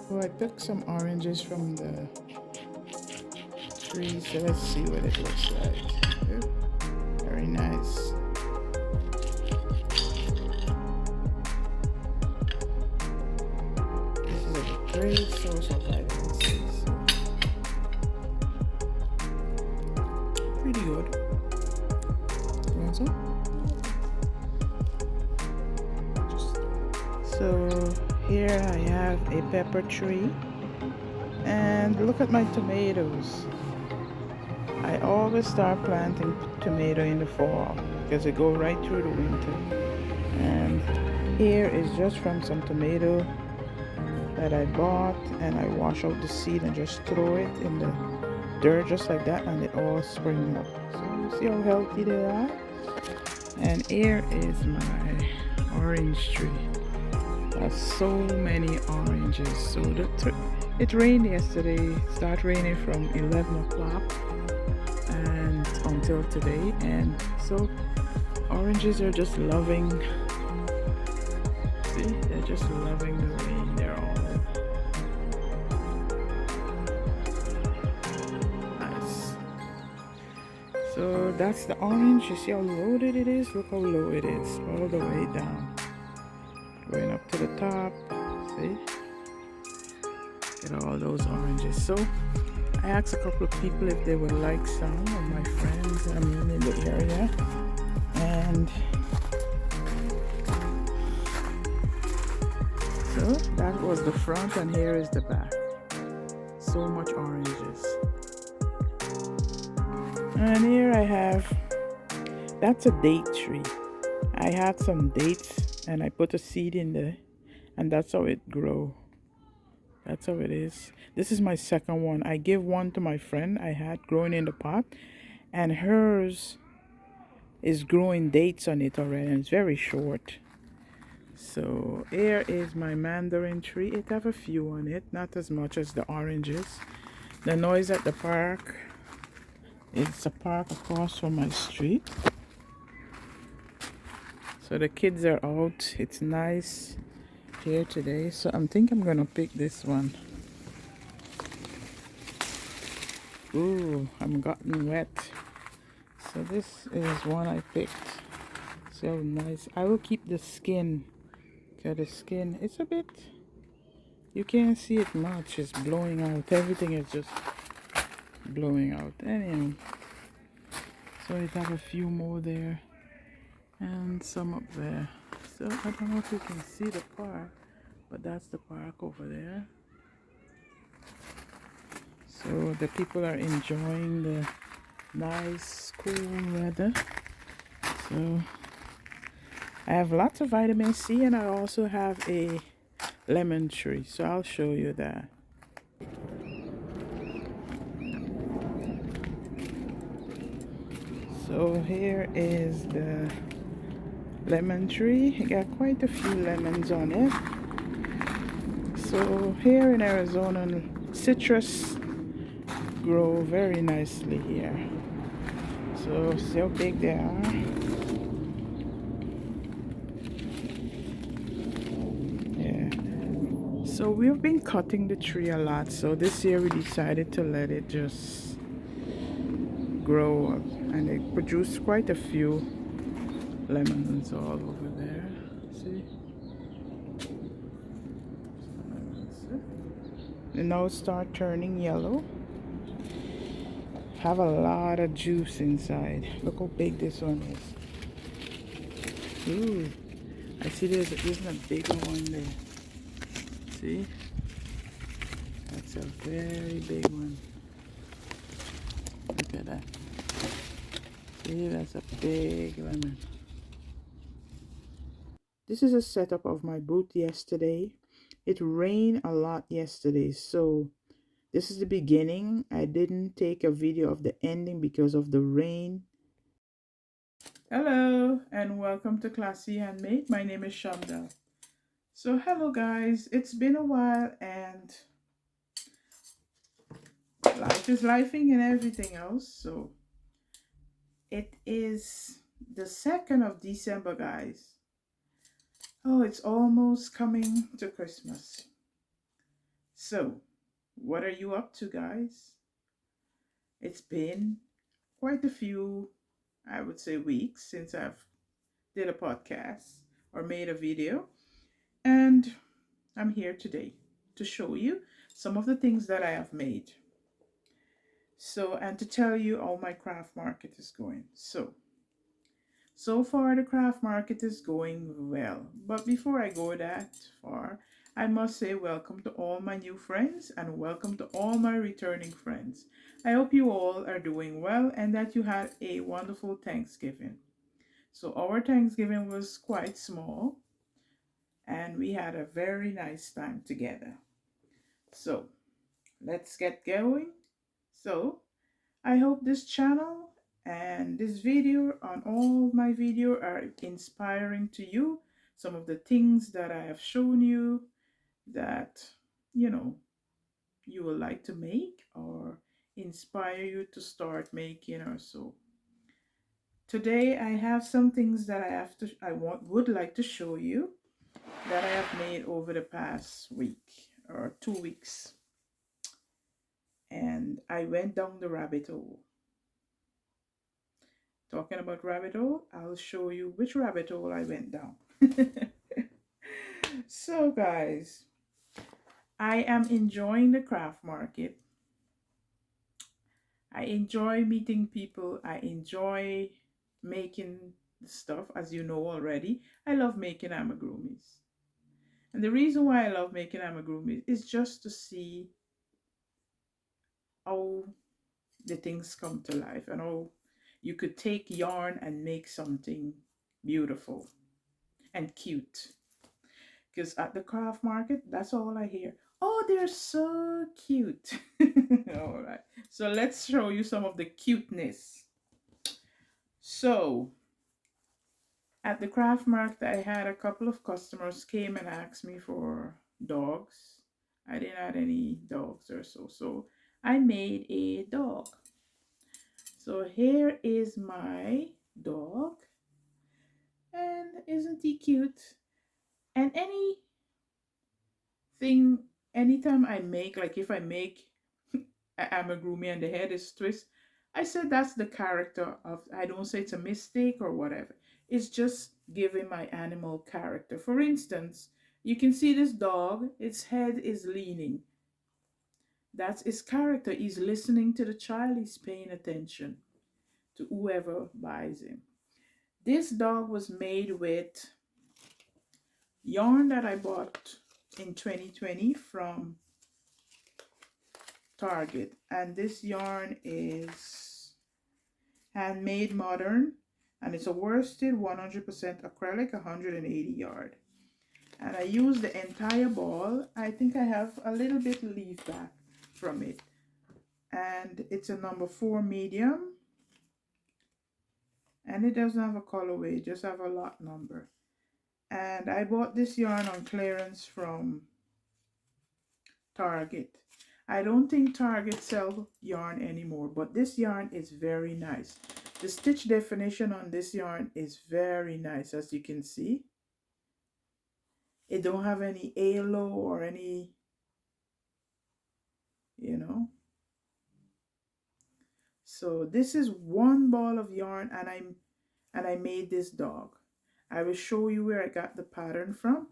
Oh, I took some oranges from the tree, so let's see what it looks like. Ooh, very nice. This is a great source of vitamin C. So pretty good. You want some? So here I have a pepper tree, and look at my tomatoes. I always start planting tomato in the fall because they go right through the winter. And here is just from some tomato that I bought, and I wash out the seed and just throw it in the dirt just like that, and they all spring up. So you see how healthy they are. And here is my orange tree. There's so many oranges. So it rained yesterday. It started raining from 11 o'clock and until today. And so oranges are just loving. See, they're just loving the rain. They're all nice. So that's the orange. You see how loaded it is? Look how low it is, all the way down. Going up to the top, see? Get all those oranges. So I asked a couple of people if they would like some of my friends, in the area. And so that was the front, and here is the back. So much oranges. And here I have, that's a date tree. I had some dates and I put a seed in there, and that's how it grew. That's how it is. This is my second one. I gave one to my friend I had growing in the pot, and hers is growing dates on it already, and it's very short. So here is my mandarin tree. It have a few on it, not as much as the oranges. The noise at the park, it's a park across from my street. So the kids are out. It's nice here today. So I think I'm gonna pick this one. Ooh, I'm gotten wet. So this is one I picked. So nice. I will keep the skin. Okay, the skin, it's a bit, you can't see it much. It's blowing out. Everything is just blowing out. Anyway, so it have a few more there and some up there. So I don't know if you can see the park, but that's the park over there. So the people are enjoying the nice cool weather. So I have lots of vitamin C, and I also have a lemon tree, so I'll show you that. So here is the lemon tree. It got quite a few lemons on it. So here in Arizona, citrus grow very nicely here. So see how big they are. Yeah. So we've been cutting the tree a lot. So this year we decided to let it just grow up, and it produced quite a few lemons all over there. See? They now start turning yellow. Have a lot of juice inside. Look how big this one is. Ooh, I see there's a bigger one there. See? That's a very big one. Look at that. See, that's a big lemon. This is a setup of my booth yesterday. It rained a lot yesterday, so this is the beginning. I didn't take a video of the ending because of the rain. Hello and welcome to Clasihandmade. My name is Shonda. So hello guys, it's been a while, and life is lifing and everything else. So it is the 2nd of December, guys. Oh, it's almost coming to Christmas. So, what are you up to, guys? It's been quite a few, I would say, weeks since I've did a podcast or made a video, and I'm here today to show you some of the things that I have made. So, and to tell you how my craft market is going. So far the craft market is going well. But before I go that far, I must say welcome to all my new friends and welcome to all my returning friends. I hope you all are doing well and that you had a wonderful Thanksgiving. So our Thanksgiving was quite small and we had a very nice time together. So let's get going. So I hope this channel and this video on all my video are inspiring to you. Some of the things that I have shown you that, you know, you will like to make or inspire you to start making or so. Today I have some things that would like to show you that I have made over the past week or 2 weeks. And I went down the rabbit hole. Talking about rabbit hole, I'll show you which rabbit hole I went down. So, guys, I am enjoying the craft market. I enjoy meeting people. I enjoy making stuff, as you know already. I love making amigurumis. And the reason why I love making amigurumis is just to see how the things come to life and how you could take yarn and make something beautiful and cute. Because at the craft market, that's all I hear. Oh, they're so cute. All right. So let's show you some of the cuteness. So at the craft market, I had a couple of customers came and asked me for dogs. I didn't have any dogs or so. So I made a dog. So here is my dog. And isn't he cute? And thing anytime I make, like if I make an amigurumi and the head is twist, I said that's the character of, I don't say it's a mistake or whatever. It's just giving my animal character. For instance, you can see this dog, its head is leaning. That's his character. He's listening to the child, he's paying attention to whoever buys him. This dog was made with yarn that I bought in 2020 from Target, and this yarn is handmade modern, and it's a worsted 100% acrylic 180 yard, and I use the entire ball. I think I have a little bit leaf back from it, and it's a number 4 medium, and it doesn't have a colorway, just have a lot number. And I bought this yarn on clearance from Target. I don't think Target sell yarn anymore, but this yarn is very nice. The stitch definition on this yarn is very nice, as you can see. It don't have any halo or any, you know. So this is one ball of yarn, and I made this dog. I will show you where I got the pattern from.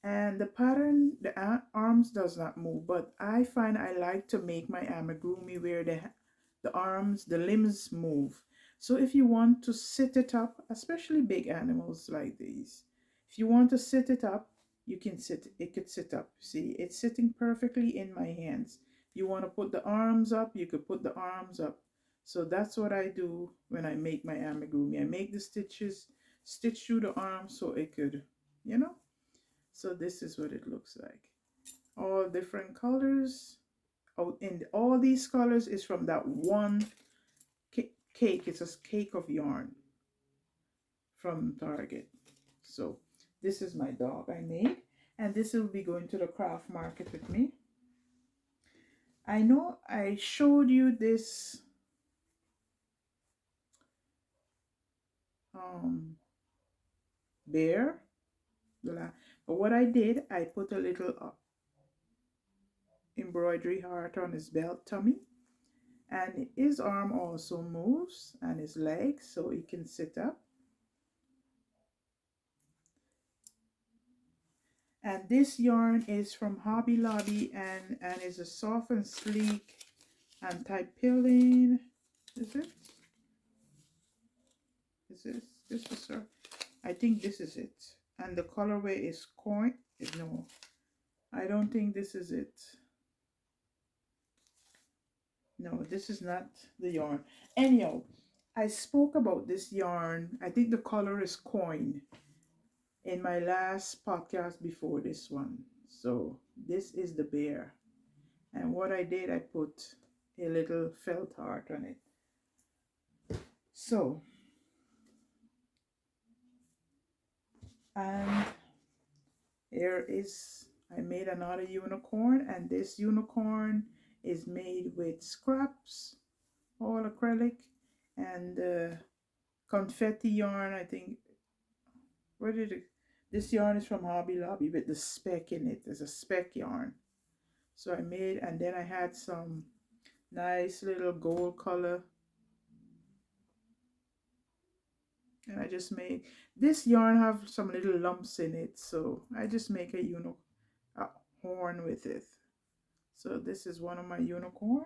And the pattern, the arms does not move, but I find I like to make my amigurumi where the arms, the limbs move. So if you want to sit it up, especially big animals like these, if you want to sit it up, you can sit, it could sit up. See, it's sitting perfectly in my hands. You want to put the arms up, you could put the arms up. So that's what I do when I make my amigurumi. I make the stitches, stitch through the arms so it could, you know. So this is what it looks like. All different colors. Oh, and all these colors is from that one cake. It's a cake of yarn from Target. So this is my dog I made. And this will be going to the craft market with me. I know I showed you this bear. But what I did, I put a little embroidery heart on his belt tummy, and his arm also moves and his legs so he can sit up. And this yarn is from Hobby Lobby and is a soft and sleek anti-pilling. Is it? Is this is her? I think this is it. And the colorway is coin. No, I don't think this is it. No, this is not the yarn. Anyhow, I spoke about this yarn. I think the color is coin in my last podcast before this one. So this is the bear. And what I did, I put a little felt heart on it. So, and here is, I made another unicorn, and this unicorn is made with scraps, all acrylic, and confetti yarn. I think, where did it, this yarn is from Hobby Lobby with the speck in it. There's a speck yarn. So I made, and then I had some nice little gold color, and I just made this yarn have some little lumps in it, so I just make a horn with it. So this is one of my unicorn.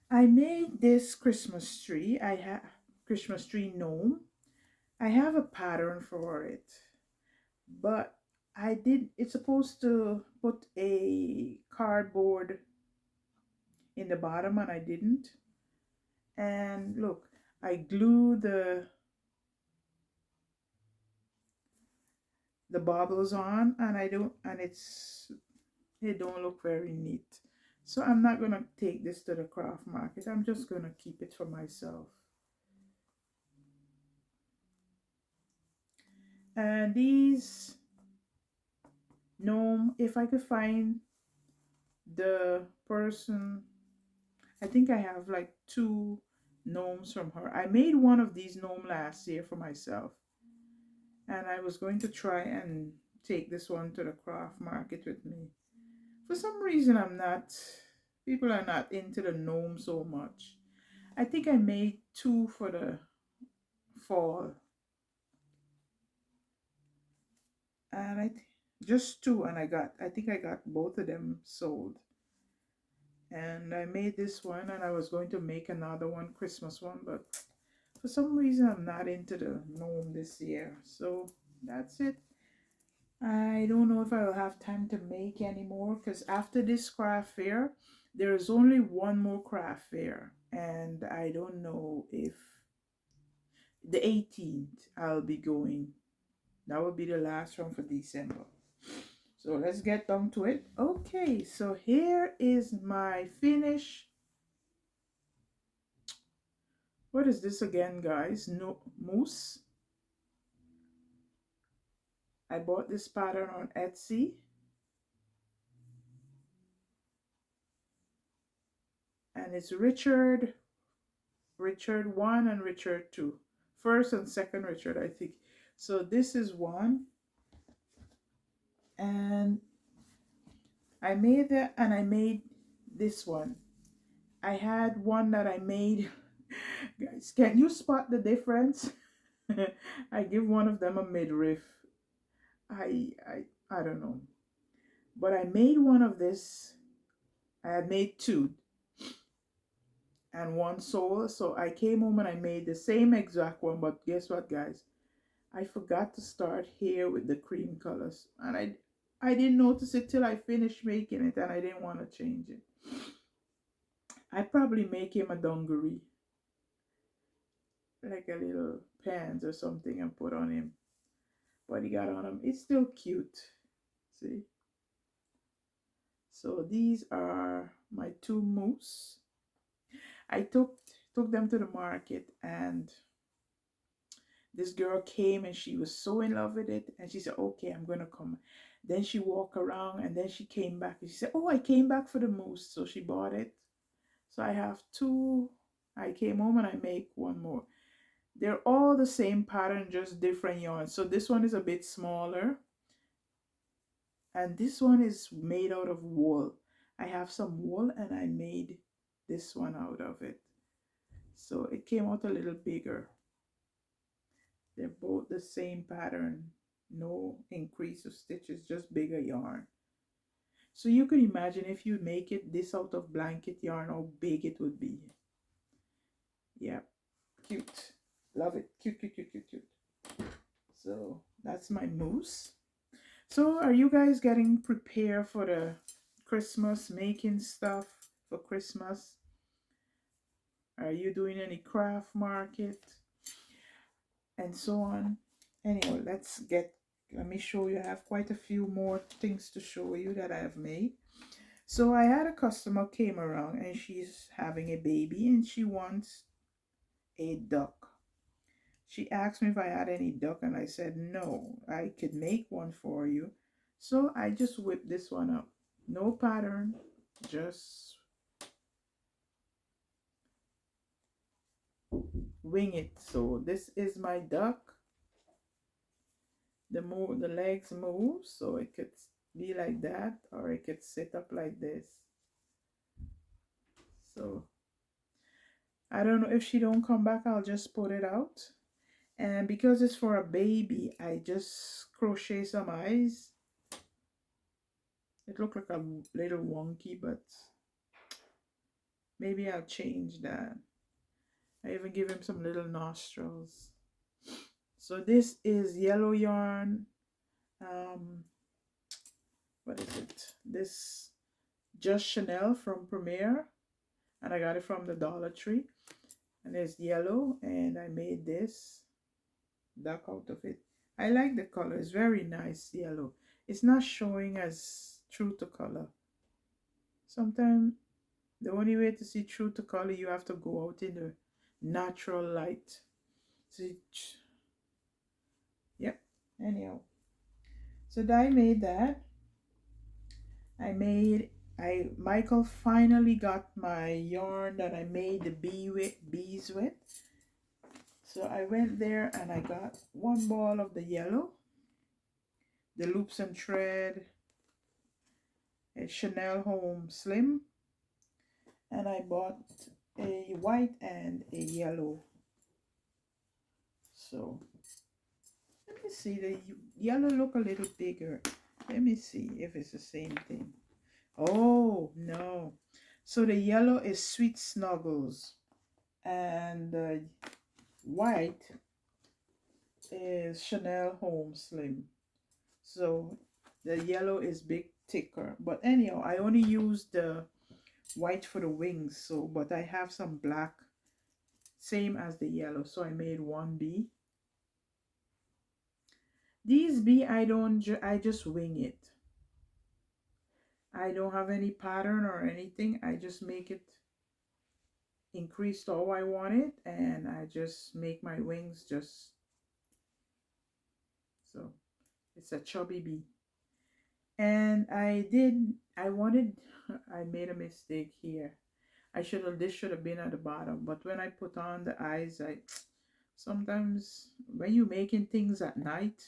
I made this Christmas tree. I have Christmas tree gnome. I have a pattern for it, but I did, it's supposed to put a cardboard in the bottom and I didn't. And look, I glue the bubbles on, and I don't, and it don't look very neat. So I'm not gonna take this to the craft market. I'm just gonna keep it for myself. And these gnome, if I could find the person, I think I have like two gnomes from her. I made one of these gnome last year for myself, and I was going to try and take this one to the craft market with me. For some reason, people are not into the gnome so much. I think I made two for the fall, and just two, and I think I got both of them sold. And I made this one, and I was going to make another one, Christmas one, but for some reason I'm not into the gnome this year. So that's it. I don't know if I'll have time to make anymore, because after this craft fair, there is only one more craft fair, and I don't know if the 18th I'll be going. That will be the last one for December. So let's get down to it. Okay, so here is my finish. What is this again, guys? No mousse. I bought this pattern on Etsy, and it's Richard 1 and Richard 2. First and second Richard, I think. So this is one, and I made that, and I made this one. I had one that I made. Guys, can you spot the difference? I give one of them a midriff. I I I don't know. But I made one of this. I had made two and one sole. So I came home and I made the same exact one. But guess what, guys? I forgot to start here with the cream colors. And I didn't notice it till I finished making it, and I didn't want to change it. I probably make him a dungaree, like a little pants or something, and put on him what he got on him. It's still cute. See? So these are my two mousse. I took them to the market, and this girl came and she was so in love with it, and she said, okay, I'm gonna come. Then she walked around, and then she came back and she said, oh, I came back for the mousse. So she bought it. So I have two. I came home and I make one more. They're all the same pattern, just different yarns. So this one is a bit smaller. And this one is made out of wool. I have some wool and I made this one out of it. So it came out a little bigger. They're both the same pattern. No increase of stitches, just bigger yarn. So you can imagine if you make it this out of blanket yarn, how big it would be. Yeah, cute. Love it. Cute, cute, cute, cute, cute. So that's my mousse. So are you guys getting prepared for the Christmas, making stuff for Christmas? Are you doing any craft market and so on? Anyway, let me show you. I have quite a few more things to show you that I have made. So I had a customer came around and she's having a baby and she wants a duck. She asked me if I had any duck and I said no, I could make one for you. So I just whipped this one up. No pattern, just wing it. So this is my duck. The legs move, so it could be like that or it could sit up like this. So I don't know, if she don't come back, I'll just put it out. And because it's for a baby, I just crochet some eyes. It looked like a little wonky, but maybe I'll change that. I even give him some little nostrils. So this is yellow yarn. What is it? This Just Chanel from Premier. And I got it from the Dollar Tree. And it's yellow. And I made this duck out of it. I like the color. It's very nice yellow. It's not showing as true to color. Sometimes the only way to see true to color, you have to go out in the natural light. See, yep. Anyhow, so I made that. Michael finally got my yarn that I made the bees with. So I went there and I got one ball of the yellow, the loops and thread, a Chanel Home Slim, and I bought a white and a yellow. So let me see, the yellow look a little bigger. Let me see if it's the same thing. Oh no, so the yellow is Sweet Snuggles and the white is Chanel Home Slim. So the yellow is big thicker, but anyhow, I only used the white for the wings. So but I have some black same as the yellow, so I made one bee. These bee, I just wing it. I don't have any pattern or anything. I just make it increase to how I want it, and I just make my wings just so. It's a chubby bee. And I made a mistake here. This should have been at the bottom, but when I put on the eyes, sometimes when you're making things at night,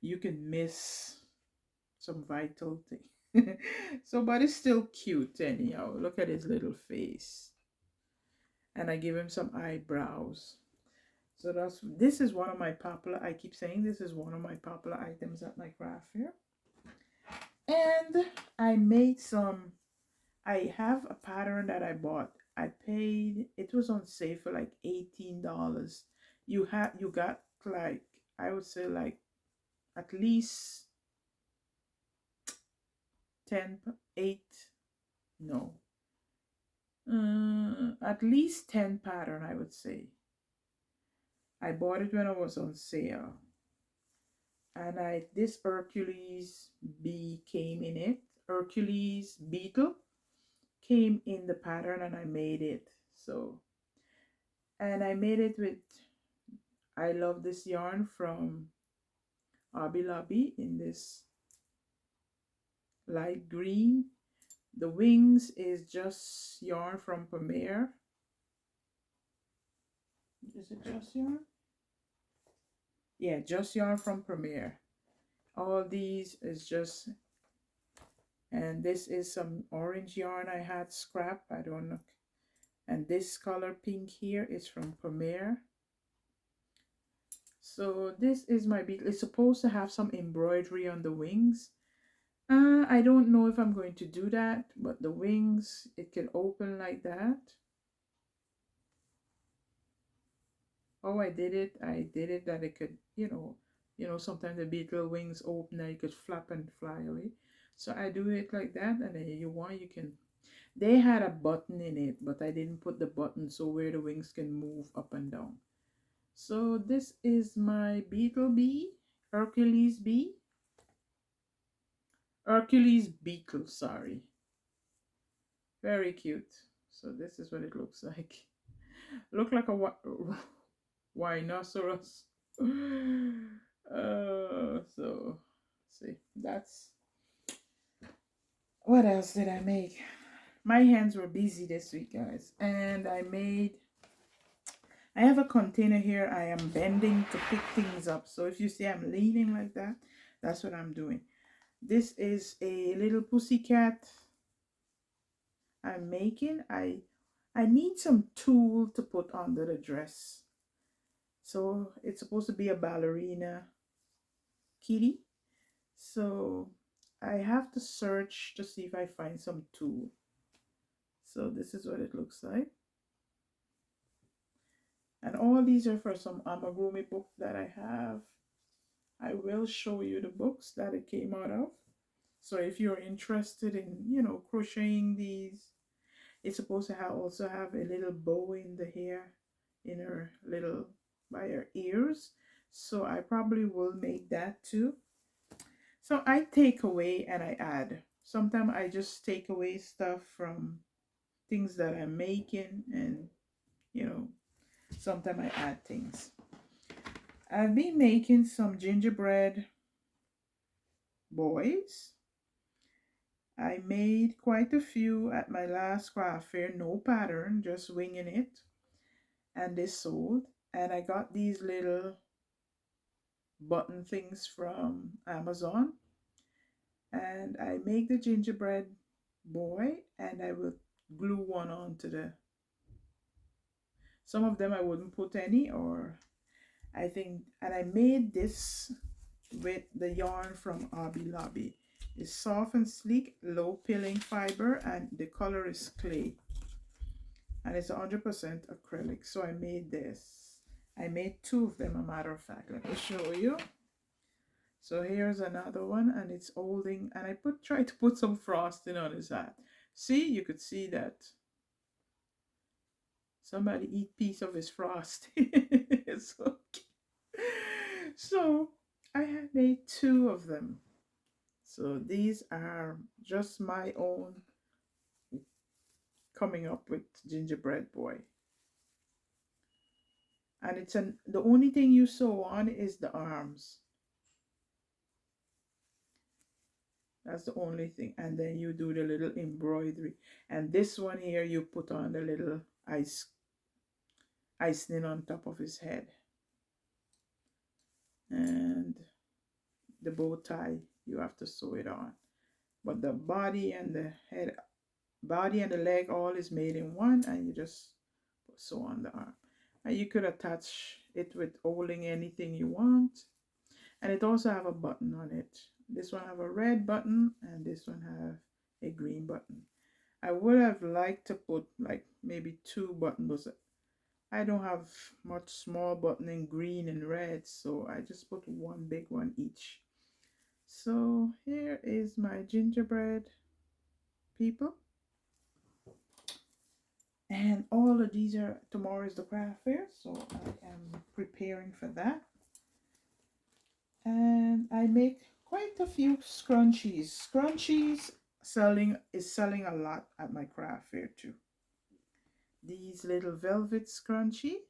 you can miss some vital thing. So, but it's still cute anyhow. Look at his little face. And I give him some eyebrows. So this is one of my popular, I keep saying this is one of my popular items at my craft fair. And I made I have a pattern that I bought. I paid, it was on sale for like $18. You got like, I would say like at least 10, 8, no, at least 10 pattern, I would say. I bought it when I was on sale. And this Hercules bee came in it. Hercules beetle came in the pattern and I made it. So, and I made it with, I love this yarn from Hobby Lobby in this light green. The wings is just yarn from Premier. Is it just yarn? Yeah, just yarn from Premier. All these is just, and this is some orange yarn I had scrap, I don't know. And this color pink here is from Premier. So this is my beetle. It's supposed to have some embroidery on the wings. I don't know if I'm going to do that, but the wings, it can open like that. Oh, I did it that it could, sometimes the beetle wings open and you could flap and fly away. So I do it like that, and then you can. They had a button in it, but I didn't put the button so where the wings can move up and down. So this is my beetle bee, Hercules bee, Hercules beetle, sorry. Very cute. So this is what it looks like. Look like a rhinoceros. So see, that's what else did I make? My hands were busy this week, guys, and I have a container here. I am bending to pick things up. So if you see I'm leaning like that, that's what I'm doing. This is a little pussycat I'm making. I need some tulle to put under the dress. So it's supposed to be a ballerina kitty. So I have to search to see if I find some tulle. So this is what it looks like. And all these are for some Amigurumi book that I have. I will show you the books that it came out of. So if you're interested in, crocheting these, it's supposed to also have a little bow in the hair, in her little, by her ears. So I probably will make that too. So I take away and I add. Sometimes I just take away stuff from things that I'm making, and sometimes I add things. I've been making some gingerbread boys. I made quite a few at my last craft fair, no pattern, just winging it. And they sold. And I got these little button things from Amazon. And I make the gingerbread boy, and I will glue one onto the. Some of them I wouldn't put any, or I think, and I made this with the yarn from Hobby Lobby. It's soft and sleek, low pilling fiber, and the color is clay. And it's 100% acrylic. So I made this. I made two of them, a matter of fact. Let me show you. So here's another one, and it's holding, and I tried to put some frosting on his hat. See, you could see that somebody eat piece of his frosting. so, so I have made two of them. So these are just my own coming up with gingerbread boy. And it's the only thing you sew on is the arms. That's the only thing. And then you do the little embroidery. And this one here, you put on the little icing on top of his head. And the bow tie, you have to sew it on. But the body and the head, body and the leg, all is made in one, and you just sew on the arm. And you could attach it with holding anything you want. And it also have a button on it. This one have a red button, and this one have a green button. I would have liked to put like maybe two buttons. I don't have much small button in green and red, so I just put one big one each. So here is my gingerbread people. And all of these are, tomorrow is the craft fair, so I am preparing for that. And I make quite a few scrunchies. Scrunchies is selling a lot at my craft fair too. These little velvet scrunchie.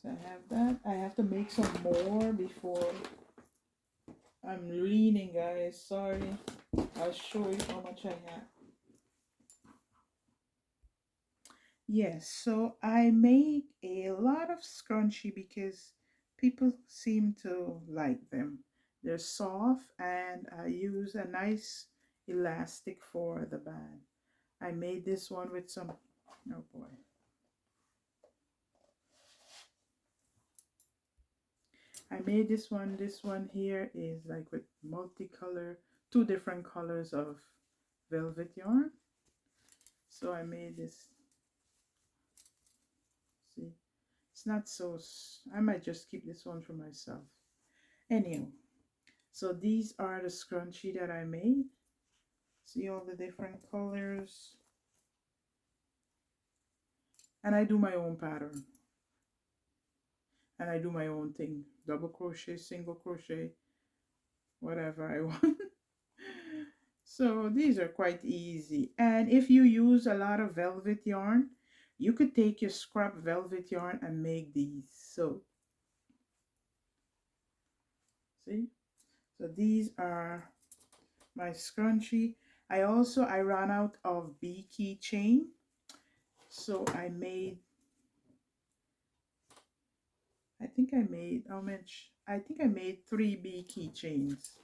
So I have that. I have to make some more before I'm leaning, guys. Sorry. I'll show you how much I have. Yes, so I make a lot of scrunchie because People seem to like them. They're soft, and I use a nice elastic for the band. I made this one with some, oh boy. I made this one. This one here is like with multicolor, two different colors of velvet yarn. So I made this, see, it's not so, I might just keep this one for myself. Anyhow, so these are the scrunchie that I made. See all the different colors. And I do my own pattern. And I do my own thing. Double crochet, single crochet, whatever I want. So these are quite easy. And if you use a lot of velvet yarn, you could take your scrap velvet yarn and make these. So, see? So these are my scrunchie. I ran out of bee keychain. So I think I made, how much? I think I made 3 bee keychains.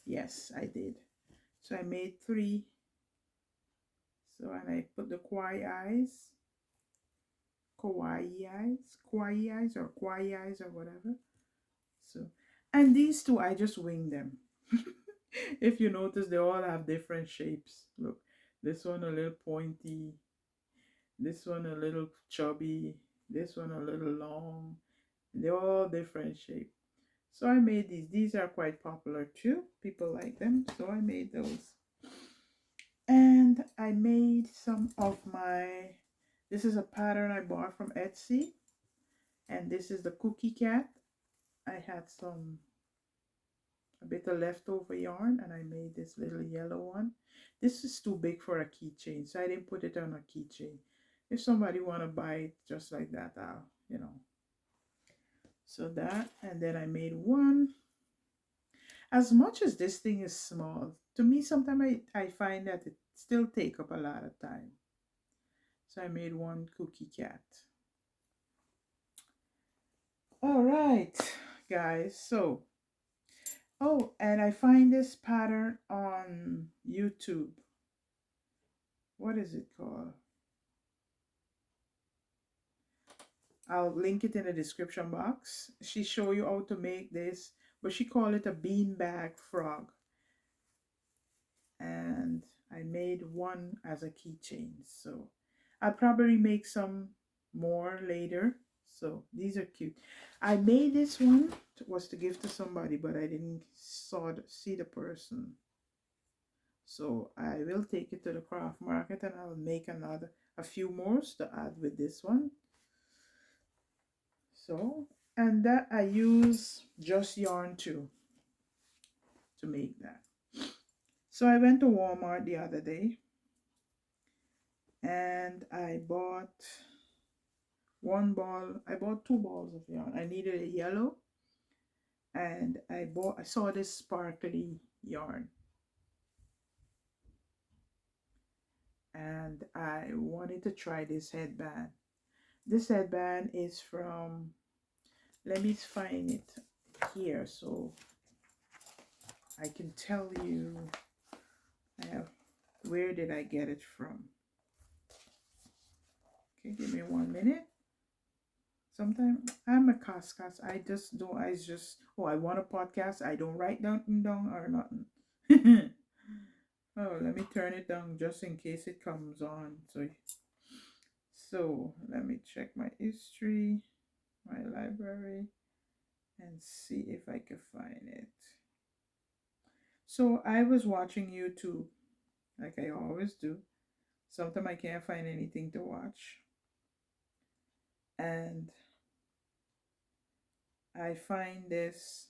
Yes, I did. So I made 3. So, and I put the kawaii eyes or whatever. So, and these two, I just wing them. If you notice, they all have different shapes. Look, this one a little pointy, this one a little chubby, this one a little long. They're all different shape. So I made these. These are quite popular too. People like them. So I made those. And I made some of my, this is a pattern I bought from Etsy. And this is the cookie cat. I had a bit of leftover yarn and I made this little yellow one. This is too big for a keychain, so I didn't put it on a keychain. If somebody want to buy it just like that, I'll, you know. So that, and then I made one. As much as this thing is small, to me sometimes I find that it still take up a lot of time. So I made one cookie cat. All right, guys. So, oh, and I find this pattern on YouTube. What is it called? I'll link it in the description box. She show you how to make this, but she call it a beanbag frog. And I made one as a keychain. So I'll probably make some more later. So these are cute. I made this one was to give to somebody, but I didn't see the person. So I will take it to the craft market and I'll make a few more to add with this one. So, and that I use just yarn too to make that. So I went to Walmart the other day and I bought I bought 2 balls of yarn. I needed a yellow and I saw this sparkly yarn and I wanted to try this headband. This headband is from, let me find it here so I can tell you where did I get it from. Okay, give me 1 minute. Sometimes I'm a cuscus. Oh, I want a podcast. I don't write down or nothing. Oh, let me turn it down just in case it comes on. So let me check my history, my library, and see if I can find it. So I was watching YouTube, like I always do. Sometimes I can't find anything to watch. And I find this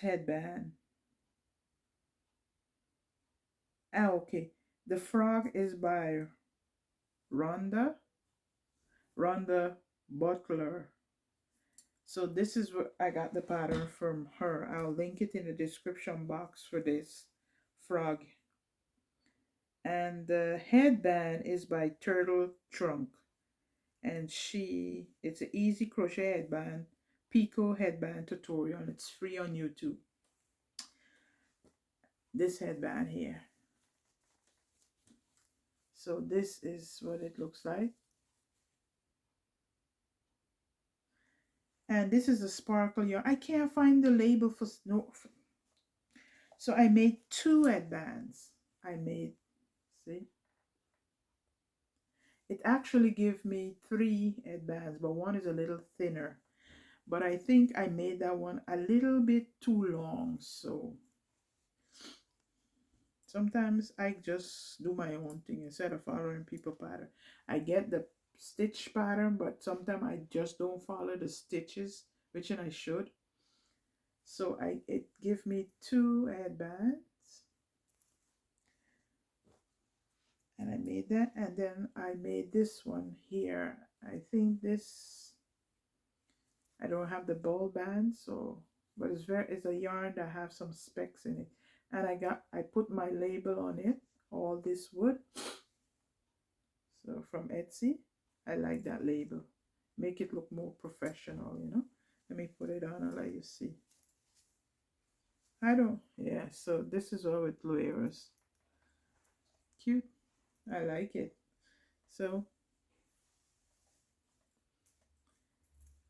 headband. Ah, okay. The frog is by Rhonda Butler. So this is where I got the pattern from her. I'll link it in the description box for this frog. And the headband is by Turtle Trunk. and it's an easy crochet headband, picot headband tutorial, and it's free on YouTube. This headband here. So this is what it looks like. And this is a sparkle yarn. I can't find the label for no. So I made 2 headbands. I made, see, it actually gave me 3 headbands, but one is a little thinner. But I think I made that one a little bit too long. So sometimes I just do my own thing instead of following people pattern. I get the stitch pattern, but sometimes I just don't follow the stitches, which I should. So it gave me 2 headbands, and I made that, and then I made this one here. I think this, I don't have the ball band, so, but it's a yarn that have some specks in it, and I put my label on it, all this wood. So from Etsy, I like that label, make it look more professional, you know. Let me put it on and let you see. Yeah, so this is all with layers. Cute. I like it. So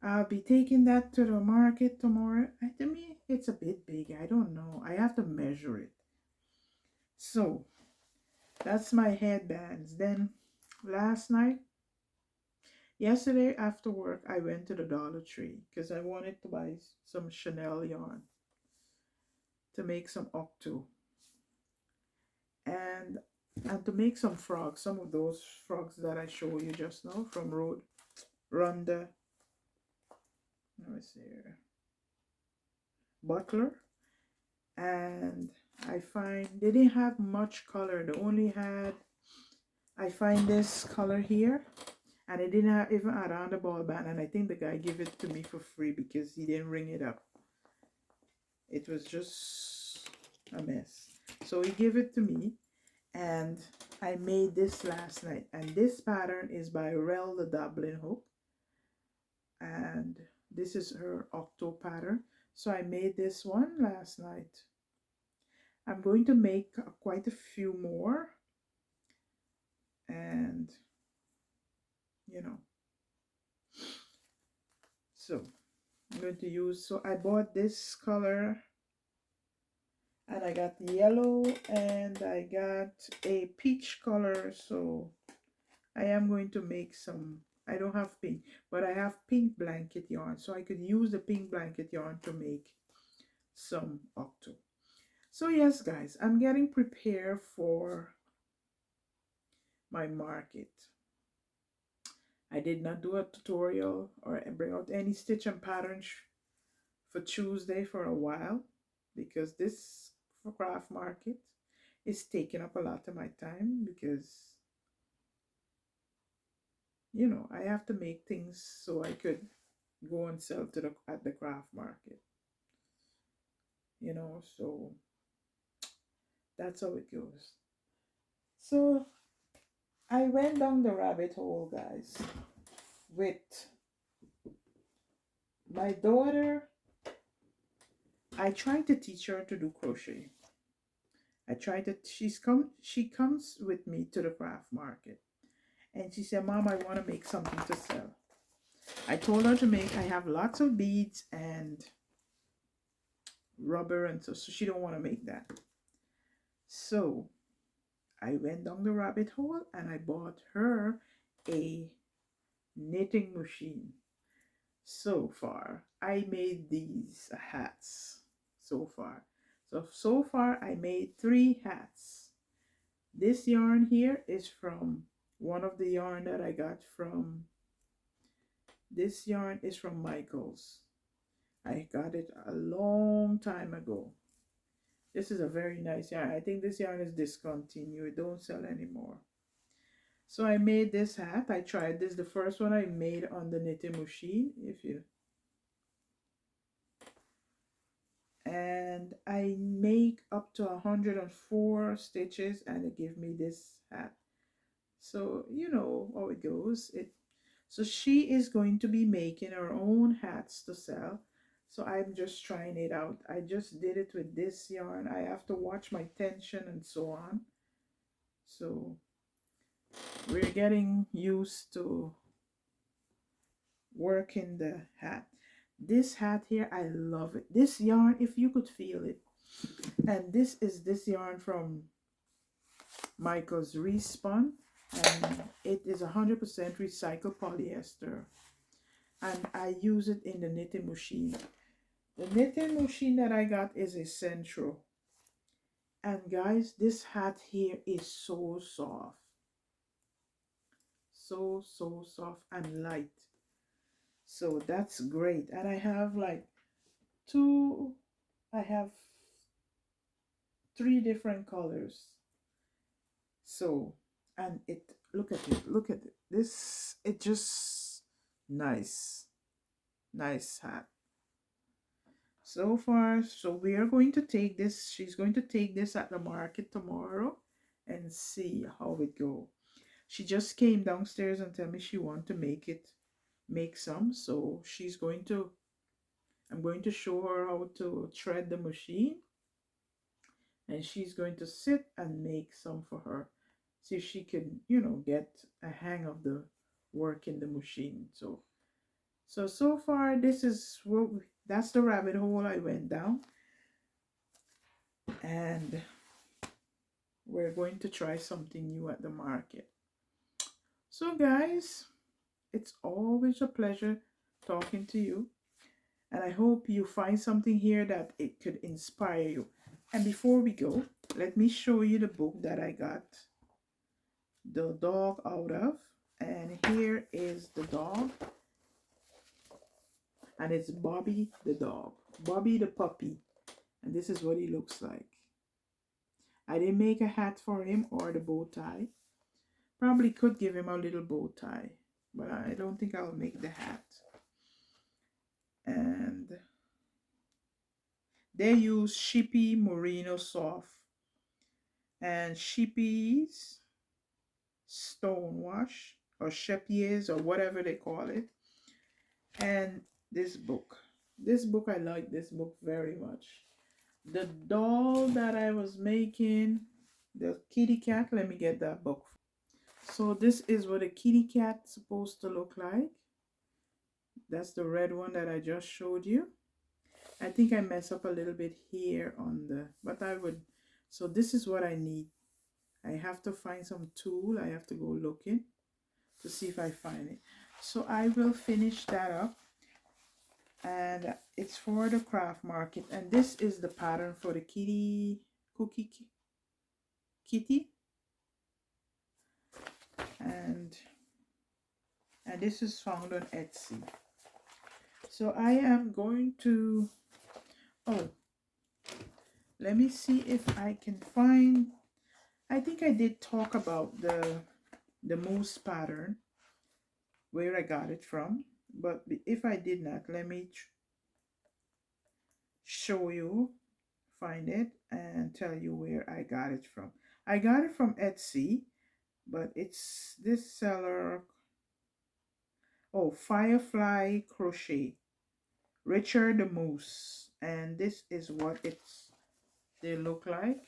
I'll be taking that to the market tomorrow. To me, it's a bit big. I don't know. I have to measure it. So that's my headbands. Then yesterday after work, I went to the Dollar Tree because I wanted to buy some Chanel yarn to make some octo. And to make some frogs, some of those frogs that I showed you just now from Rhonda, let me see here, Butler. And I find they didn't have much color. They only had, I find this color here, and it didn't have even around the ball band, and I think the guy gave it to me for free because he didn't ring it up. It was just a mess. So he gave it to me, and I made this last night, and this pattern is by Rel the Dublin Hook, and this is her octo pattern. So I made this one last night. I'm going to make quite a few more, and you know, so I'm going to use, so I bought this color, and I got yellow, and I got a peach color. So I am going to make some, I don't have pink, but I have pink blanket yarn, so I could use the pink blanket yarn to make some octo. So yes guys, I'm getting prepared for my market. I did not do a tutorial or bring out any stitch and pattern for Tuesday for a while, because this craft market is taking up a lot of my time, because you know, I have to make things so I could go and sell to at the craft market, you know. So that's how it goes. So I went down the rabbit hole, guys, with my daughter. I tried to teach her to do crochet. She comes with me to the craft market, and she said, Mom, I want to make something to sell. I told her to make, I have lots of beads and rubber, and so she don't want to make that. So I went down the rabbit hole and I bought her a knitting machine. So far, I made these hats. So far I made 3 hats. This yarn here is from one of the yarn that I got from, this yarn is from Michael's. I got it a long time ago. This is a very nice yarn. I think this yarn is discontinued. It don't sell anymore. So I made this hat. I tried this. The first one I made on the knitting machine. And I make up to 104 stitches, and it gave me this hat. So you know how it goes. So she is going to be making her own hats to sell. So I'm just trying it out. I just did it with this yarn. I have to watch my tension and so on. So we're getting used to working the hat. This hat here, I love it. This yarn, if you could feel it. And this is this yarn from Michael's Respun. And it is 100% recycled polyester. And I use it in the knitting machine. The knitting machine that I got is a Centro. And guys, this hat here is so soft. So soft and light. So that's great. And I have like I have 3 different colors. So, and look at it. This, it just nice hat. So far, so we are going to take this, she's going to take this at the market tomorrow and see how it go. She just came downstairs and tell me she want to make some. So I'm going to show her how to thread the machine. And she's going to sit and make some for her. See if she can, get a hang of the work in the machine. So far, this is that's the rabbit hole I went down. And we're going to try something new at the market. So guys, it's always a pleasure talking to you. And I hope you find something here that it could inspire you. And before we go, let me show you the book that I got the dog out of. And here is the dog. And it's Bobby the dog. Bobby the puppy. And this is what he looks like. I didn't make a hat for him or the bow tie. Probably could give him a little bow tie. But I don't think I'll make the hat. And they use Shippy Merino Soft and Shippy's Stone Wash or Shepier's or whatever they call it. And this book, I like this book very much. The doll that I was making, the kitty cat, let me get that book. So this is what a kitty cat's supposed to look like. That's the red one that I just showed you. I think I mess up a little bit here on the, but I would, so this is what I need. I have to find some tool. I have to go looking to see if I find it. So I will finish that up. And it's for the craft market. And this is the pattern for the kitty. And this is found on Etsy. So I am going to, let me see if I can find, I think I did talk about the moose pattern, where I got it from. But if I did not, let me show you, find it, and tell you where I got it from. I got it from Etsy, but it's this seller, Firefly Crochet, Richard the Moose, and this is what they look like.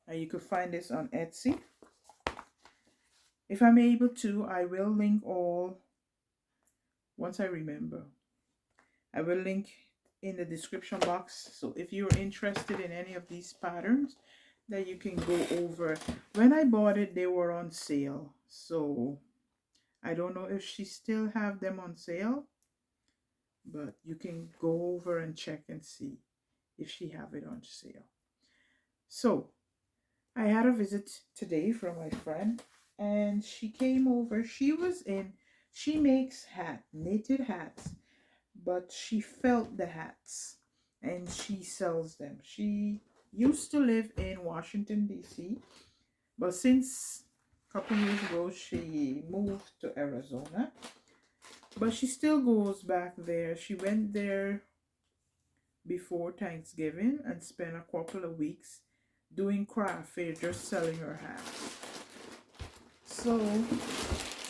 And you could find this on Etsy. If I'm able to, I will link all, once I remember, I will link in the description box. So if you're interested in any of these patterns, that you can go over. When I bought it, they were on sale. So I don't know if she still have them on sale, but you can go over and check and see if she have it on sale. So I had a visit today from my friend, and she came over. She makes knitted hats, but she felt the hats and she sells them. She used to live in Washington, D.C., but since a couple years ago, she moved to Arizona. But she still goes back there. She went there before Thanksgiving and spent a couple of weeks doing craft fair, just selling her hats. So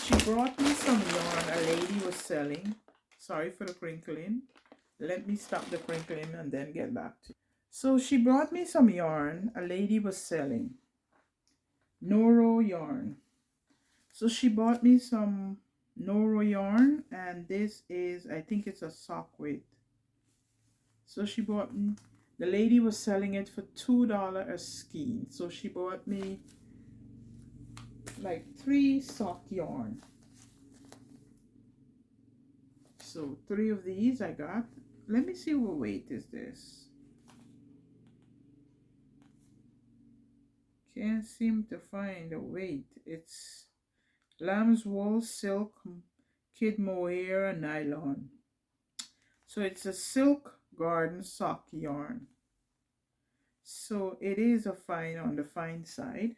she brought me some yarn a lady was selling. Sorry for the crinkling. Let me stop the crinkling and then get back to you. So she brought me some yarn a lady was selling. Noro yarn. So she bought me some Noro yarn, and this is, I think it's a sock weight. So she bought me, the lady was selling it for $2 a skein. So she bought me like 3 sock yarn. So 3 of these I got. Let me see what weight is this. Can't seem to find a weight. It's lamb's wool, silk, kid mohair, and nylon. So it's a silk garden sock yarn. So it is a fine on the fine side.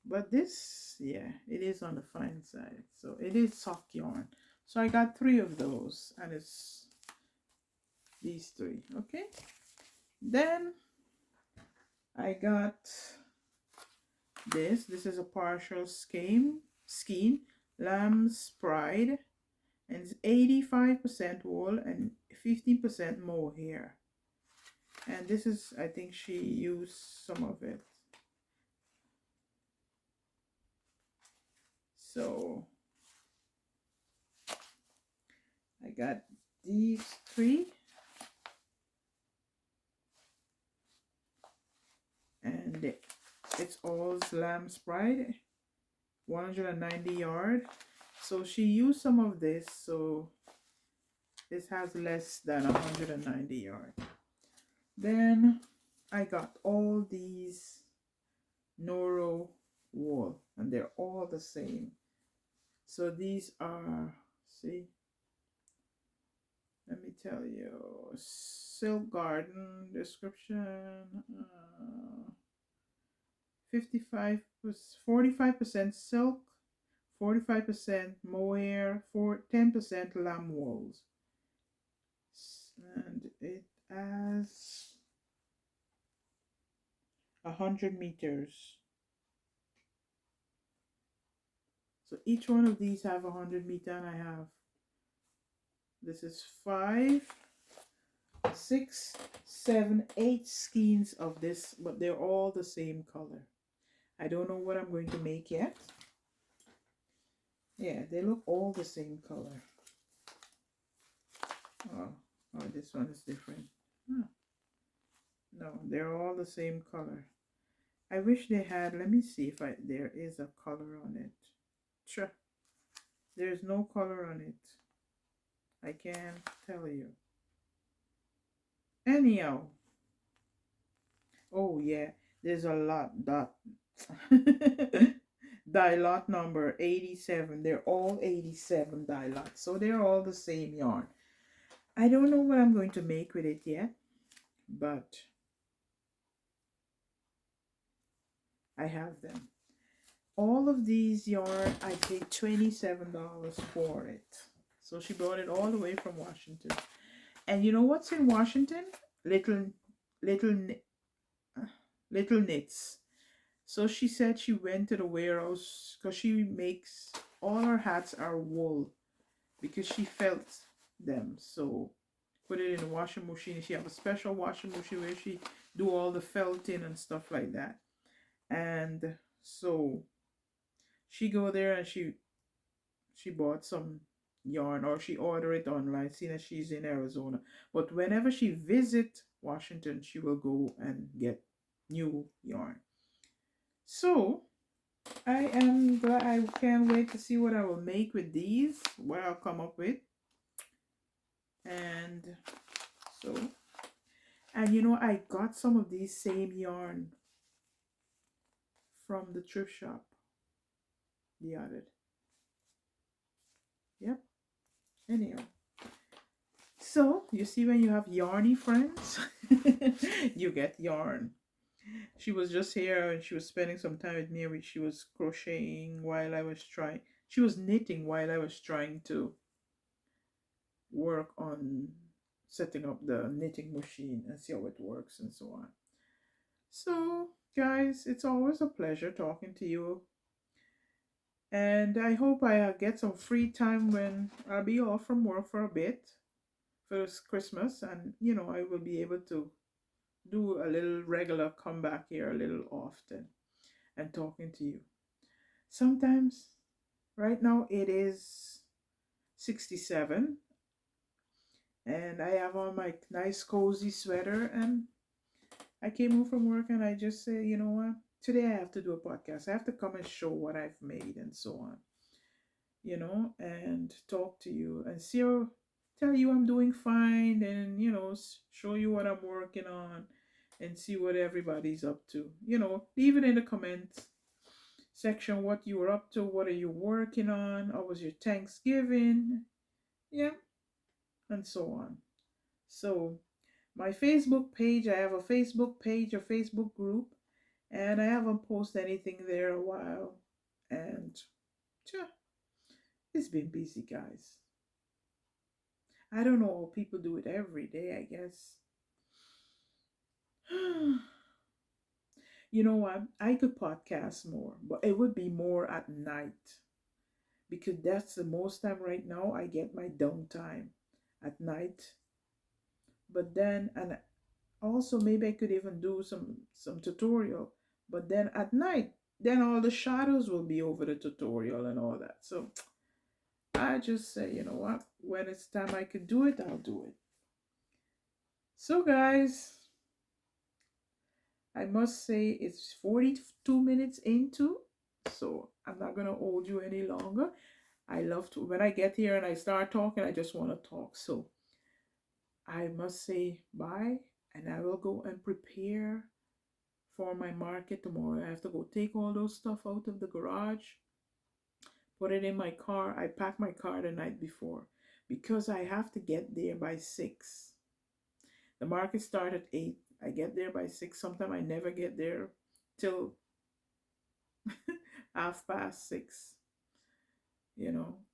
But this, yeah, it is on the fine side. So it is sock yarn. So I got 3 of those, and it's these 3. Okay. Then I got this. This is a partial skein, lamb's pride, and it's 85% wool and 15% mohair. And this is, I think she used some of it. So I got these 3. And it's all lamb's pride, 190 yard. So she used some of this, so this has less than 190 yard. Then I got all these Noro wool, and they're all the same. So these are, see, let me tell you, silk garden description, 45% silk, 45% mohair, 10% lamb wools, and it has 100 meters. So each one of these have 100 meter, and I have, this is 5, 6, 7, 8 skeins of this, but they're all the same color. I don't know what I'm going to make yet. Yeah, they look all the same color. Oh, this one is different. Huh. No, they're all the same color. I wish they had, let me see if there is a color on it. Sure. There's no color on it. I can't tell you. Anyhow. Oh yeah, there's a lot. Dot. Die lot number 87. They're all 87 die lots. So they're all the same yarn. I don't know what I'm going to make with it yet, but I have them. All of these yarn, I paid $27 for it. So she brought it all the way from Washington. And you know what's in Washington? Little knits. So she said she went to the warehouse because she makes, all her hats are wool because she felt them. So put it in the washing machine. She have a special washing machine where she do all the felting and stuff like that. And so she go there and she bought some yarn, or she order it online, seeing as she's in Arizona. But whenever she visit Washington, she will go and get new yarn. So I am glad. I can't wait to see what I will make with these, what I'll come up with. And so, and you know, I got some of these same yarn from the thrift shop the other. Yep. Anyhow, so you see, when you have yarny friends, you get yarn. She was just here and she was spending some time with me. She was crocheting while I was trying. She was knitting while I was trying to work on setting up the knitting machine and see how it works and so on. So, guys, it's always a pleasure talking to you. And I hope I get some free time when I'll be off from work for a bit for this Christmas. And, I will be able to do a little regular comeback here a little often and talking to you. Sometimes, right now, it is 67 and I have on my nice cozy sweater and I came home from work and I just say, you know what? Today I have to do a podcast. I have to come and show what I've made and so on, and talk to you and tell you I'm doing fine and, show you what I'm working on and see what everybody's up to. Leave it in the comments section what you were up to, what are you working on, how was your Thanksgiving, yeah, and so on. So, my Facebook page, I have a Facebook page, a Facebook group, and I haven't posted anything there a while. And yeah, it's been busy, guys. I don't know how people do it every day, I guess. You know what? I could podcast more, but it would be more at night because that's the most time right now I get my downtime at night. But then, and also maybe I could even do some tutorial, but then at night, then all the shadows will be over the tutorial and all that. So I just say, you know what? When it's time I could do it, I'll do it. So guys, I must say it's 42 minutes into, so I'm not gonna hold you any longer. I love to when I get here and I start talking, I just want to talk. So I must say bye and I will go and prepare for my market tomorrow. I have to go take all those stuff out of the garage, put it in my car. I pack my car the night before because I have to get there by 6. The market start at 8. I get there by 6. Sometimes I never get there till 6:30,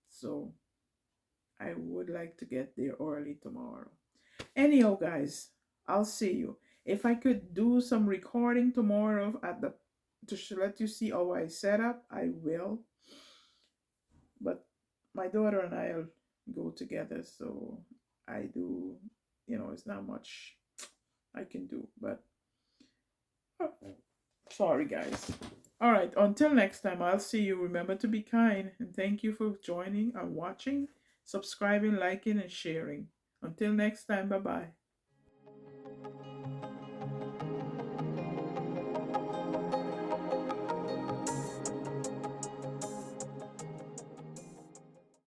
So I would like to get there early tomorrow. Anyhow, guys, I'll see you. If I could do some recording tomorrow to let you see how I set up, I will. But my daughter and I'll go together, so I do. It's not much I can do, but oh, sorry, guys. All right, until next time, I'll see you. Remember to be kind, and thank you for joining and watching, subscribing, liking, and sharing. Until next time, bye bye.